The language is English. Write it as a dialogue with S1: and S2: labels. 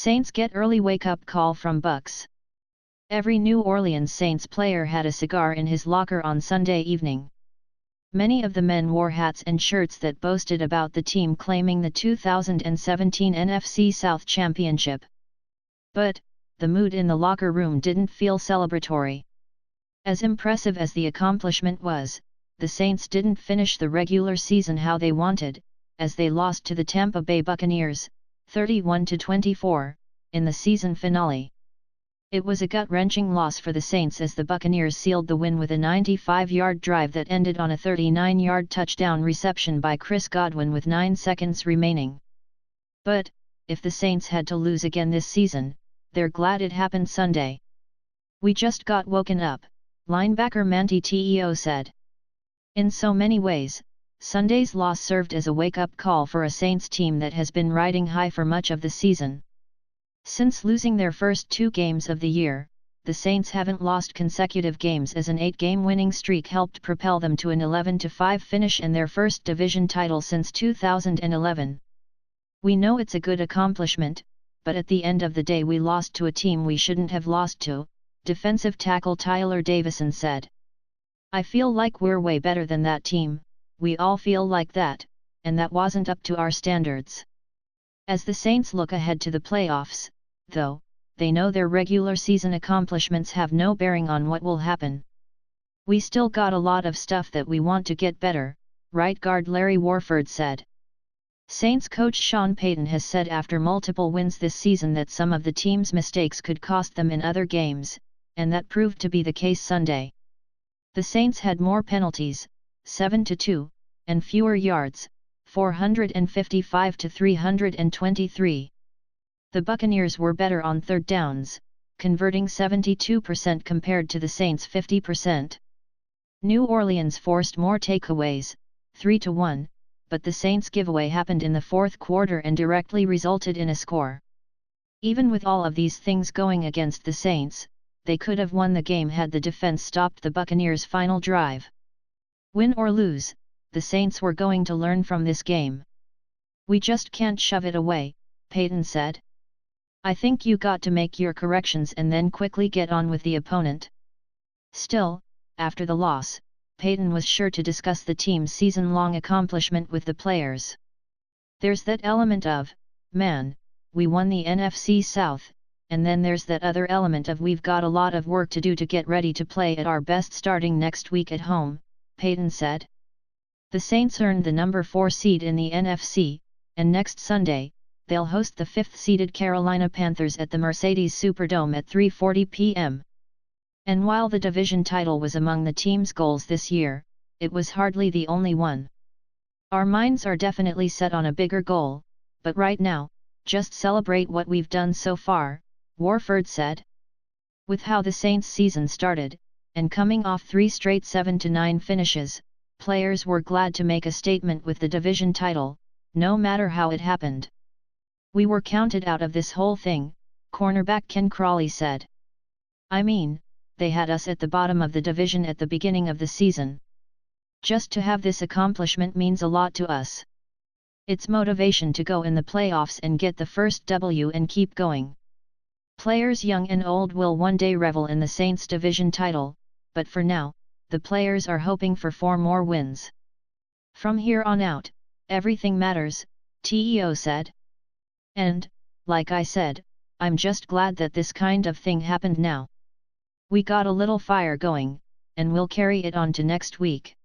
S1: Saints get early wake-up call from Bucs. Every New Orleans Saints player had a cigar in his locker on Sunday evening. Many of the men wore hats and shirts that boasted about the team claiming the 2017 NFC South Championship. But, the mood in the locker room didn't feel celebratory. As impressive as the accomplishment was, the Saints didn't finish the regular season how they wanted, as they lost to the Tampa Bay Buccaneers, 31-24, in the season finale. It was a gut-wrenching loss for the Saints as the Buccaneers sealed the win with a 95-yard drive that ended on a 39-yard touchdown reception by Chris Godwin with 9 seconds remaining. But, if the Saints had to lose again this season, they're glad it happened Sunday. "We just got woken up," linebacker Manti Te'o said. In so many ways, Sunday's loss served as a wake-up call for a Saints team that has been riding high for much of the season. Since losing their first 2 games of the year, the Saints haven't lost consecutive games as an 8-game winning streak helped propel them to an 11-5 finish and their first division title since 2011. "We know it's a good accomplishment, but at the end of the day we lost to a team we shouldn't have lost to," defensive tackle Tyler Davison said. "I feel like we're way better than that team, we all feel like that, and that wasn't up to our standards." As the Saints look ahead to the playoffs, though, they know their regular season accomplishments have no bearing on what will happen. "We still got a lot of stuff that we want to get better," right guard Larry Warford said. Saints coach Sean Payton has said after multiple wins this season that some of the team's mistakes could cost them in other games, and that proved to be the case Sunday. The Saints had more penalties, 7-2, and fewer yards, 455-323. The Buccaneers were better on third downs, converting 72% compared to the Saints' 50%. New Orleans forced more takeaways, 3-1, but the Saints' giveaway happened in the fourth quarter and directly resulted in a score. Even with all of these things going against the Saints, they could have won the game had the defense stopped the Buccaneers' final drive. Win or lose, the Saints were going to learn from this game. "We just can't shove it away," Payton said. "I think you got to make your corrections and then quickly get on with the opponent." Still, after the loss, Payton was sure to discuss the team's season-long accomplishment with the players. "There's that element of, man, we won the NFC South, and then there's that other element of we've got a lot of work to do to get ready to play at our best starting next week at home," Payton said. The Saints earned the number 4 seed in the NFC, and next Sunday, they'll host the 5th-seeded Carolina Panthers at the Mercedes Superdome at 3:40 p.m. And while the division title was among the team's goals this year, it was hardly the only one. "Our minds are definitely set on a bigger goal, but right now, just celebrate what we've done so far," Warford said. With how the Saints' season started, and coming off 3 straight 7-9 finishes, players were glad to make a statement with the division title, no matter how it happened. "We were counted out of this whole thing," cornerback Ken Crawley said. "I mean, they had us at the bottom of the division at the beginning of the season. Just to have this accomplishment means a lot to us. It's motivation to go in the playoffs and get the first W and keep going." Players young and old will one day revel in the Saints' division title, but for now, the players are hoping for 4 more wins. "From here on out, everything matters," Te'o said. "And, like I said, I'm just glad that this kind of thing happened now. We got a little fire going, and we'll carry it on to next week."